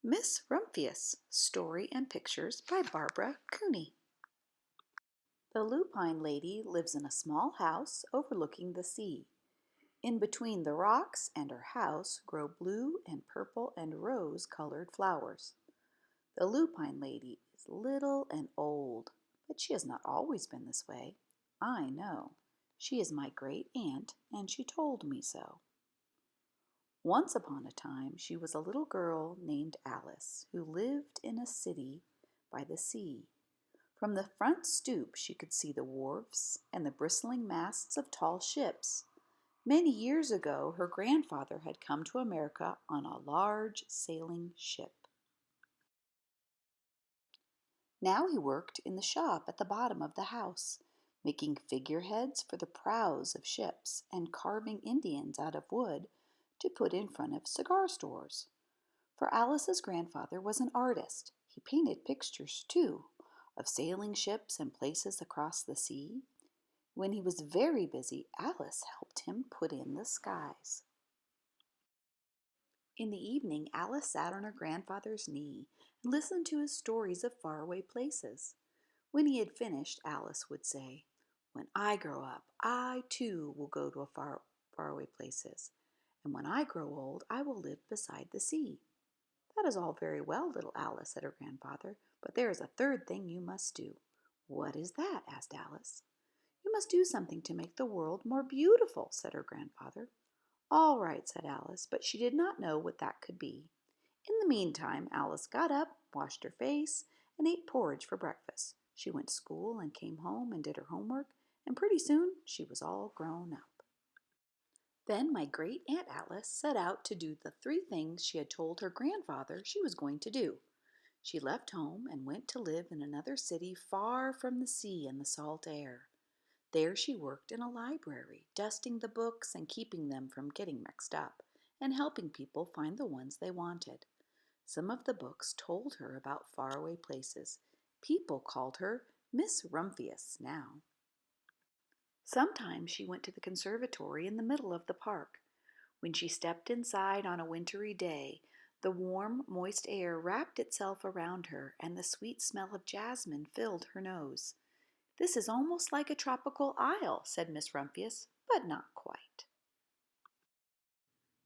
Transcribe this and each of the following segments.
Miss Rumphius, Story and Pictures by Barbara Cooney. The Lupine Lady lives in a small house overlooking the sea. In between the rocks and her house grow blue and purple and rose-colored flowers. The Lupine Lady is little and old, but she has not always been this way. I know. She is my great aunt, and she told me so. Once upon a time she was a little girl named Alice who lived in a city by the sea. From the front stoop she could see the wharves and the bristling masts of tall ships. Many years ago her grandfather had come to America on a large sailing ship. Now he worked in the shop at the bottom of the house, making figureheads for the prows of ships and carving Indians out of wood to put in front of cigar stores. For Alice's grandfather was an artist. He painted pictures, too, of sailing ships and places across the sea. When he was very busy, Alice helped him put in the skies. In the evening, Alice sat on her grandfather's knee and listened to his stories of faraway places. When he had finished, Alice would say, "When I grow up, I too will go to faraway places. And when I grow old, I will live beside the sea." "That is all very well, little Alice," said her grandfather, "but there is a third thing you must do." "What is that?" asked Alice. "You must do something to make the world more beautiful," said her grandfather. "All right," said Alice, but she did not know what that could be. In the meantime, Alice got up, washed her face, and ate porridge for breakfast. She went to school and came home and did her homework, and pretty soon she was all grown up. Then my great Aunt Alice set out to do the 3 things she had told her grandfather she was going to do. She left home and went to live in another city far from the sea and the salt air. There she worked in a library, dusting the books and keeping them from getting mixed up, and helping people find the ones they wanted. Some of the books told her about faraway places. People called her Miss Rumphius now. Sometimes she went to the conservatory in the middle of the park. When she stepped inside on a wintry day, the warm, moist air wrapped itself around her, and the sweet smell of jasmine filled her nose. "This is almost like a tropical isle," said Miss Rumphius, "but not quite."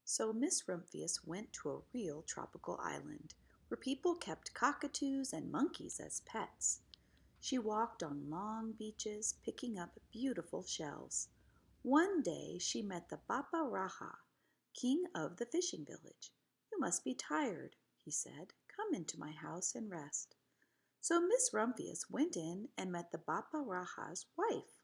So Miss Rumphius went to a real tropical island, where people kept cockatoos and monkeys as pets. She walked on long beaches, picking up beautiful shells. One day she met the Bapa Raha, king of the fishing village. "You must be tired," he said. "Come into my house and rest." So Miss Rumphius went in and met the Bapa Raha's wife.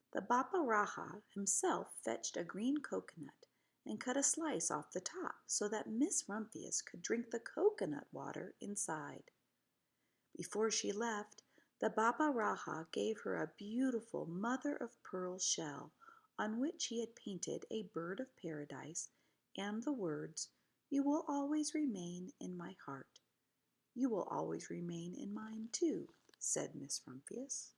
The Bapa Raha himself fetched a green coconut and cut a slice off the top so that Miss Rumphius could drink the coconut water inside. Before she left, the Baba Raha gave her a beautiful mother-of-pearl shell on which he had painted a bird of paradise and the words, "You will always remain in my heart." "You will always remain in mine too," said Miss Rumphius.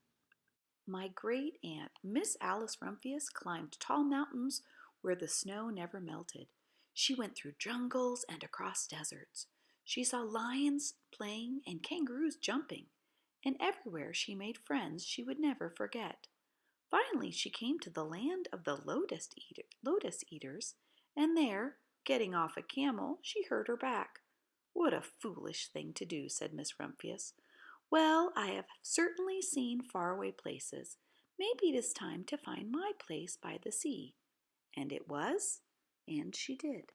My great aunt, Miss Alice Rumphius, climbed tall mountains where the snow never melted. She went through jungles and across deserts. She saw lions playing and kangaroos jumping, and everywhere she made friends she would never forget. Finally, she came to the land of the lotus eaters, and there, getting off a camel, she hurt her back. "What a foolish thing to do," said Miss Rumphius. "Well, I have certainly seen faraway places. Maybe it is time to find my place by the sea." And it was, and she did.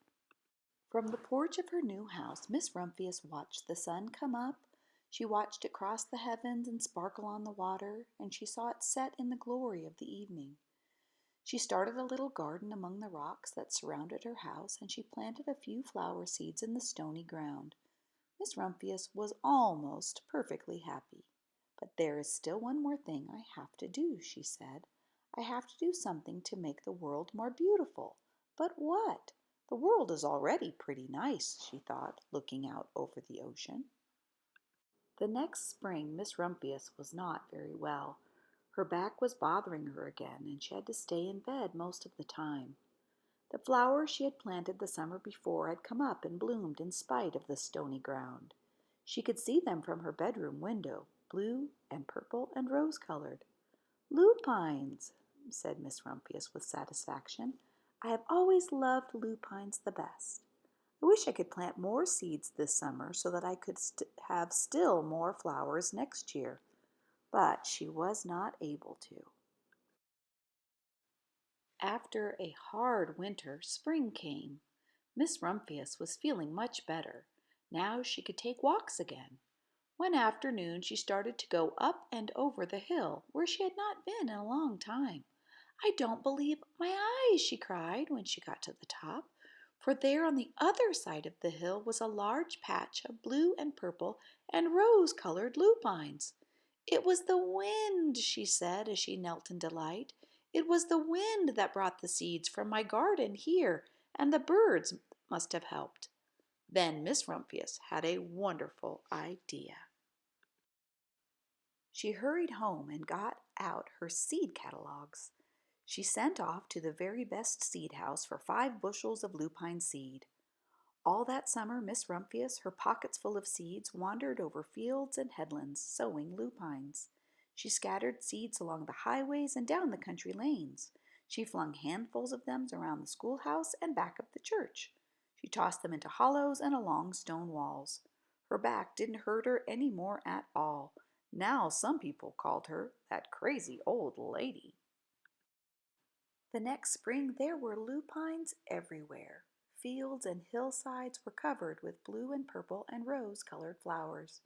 From the porch of her new house, Miss Rumphius watched the sun come up. She watched it cross the heavens and sparkle on the water, and she saw it set in the glory of the evening. She started a little garden among the rocks that surrounded her house, and she planted a few flower seeds in the stony ground. Miss Rumphius was almost perfectly happy. "But there is still one more thing I have to do," she said. "I have to do something to make the world more beautiful." "But what? The world is already pretty nice," she thought, looking out over the ocean. The next spring Miss Rumphius was not very well. Her back was bothering her again, and she had to stay in bed most of the time. The flowers she had planted the summer before had come up and bloomed in spite of the stony ground. She could see them from her bedroom window, blue and purple and rose-colored. "Lupines," said Miss Rumphius with satisfaction. "I have always loved lupines the best. I wish I could plant more seeds this summer so that I could have still more flowers next year." But she was not able to. After a hard winter, spring came. Miss Rumphius was feeling much better. Now she could take walks again. One afternoon she started to go up and over the hill where she had not been in a long time. "I don't believe my eyes," she cried when she got to the top, for there on the other side of the hill was a large patch of blue and purple and rose-colored lupines. "It was the wind," she said as she knelt in delight. "It was the wind that brought the seeds from my garden here, and the birds must have helped." Then Miss Rumphius had a wonderful idea. She hurried home and got out her seed catalogues. She sent off to the very best seed house for 5 bushels of lupine seed. All that summer Miss Rumphius, her pockets full of seeds, wandered over fields and headlands, sowing lupines. She scattered seeds along the highways and down the country lanes. She flung handfuls of them around the schoolhouse and back of the church. She tossed them into hollows and along stone walls. Her back didn't hurt her any more at all. Now some people called her that crazy old lady. The next spring there were lupines everywhere. Fields and hillsides were covered with blue and purple and rose-colored flowers.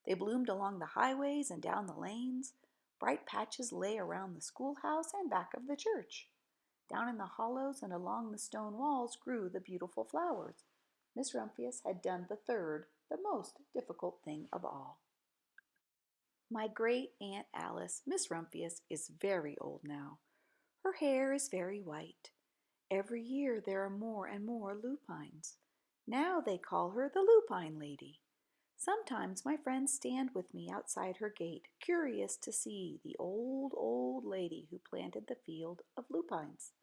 They bloomed along the highways and down the lanes. Bright patches lay around the schoolhouse and back of the church. Down in the hollows and along the stone walls grew the beautiful flowers. Miss Rumphius had done the third, the most difficult thing of all. My great Aunt Alice, Miss Rumphius, is very old now. Her hair is very white. Every year there are more and more lupines. Now they call her the Lupine Lady. Sometimes my friends stand with me outside her gate, curious to see the old, old lady who planted the field of lupines.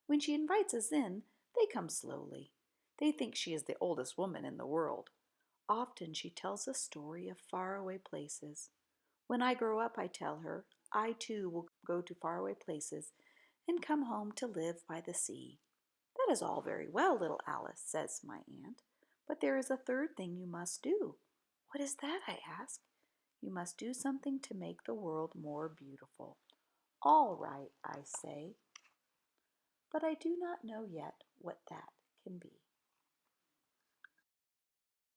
When she invites us in, they come slowly. They think she is the oldest woman in the world. Often she tells a story of faraway places. When I grow up, I tell her, I too will go to faraway places and come home to live by the sea. "That is all very well, little Alice," says my aunt, "but there is a third thing you must do." "What is that?" I ask. "You must do something to make the world more beautiful." "All right," I say, but I do not know yet what that can be.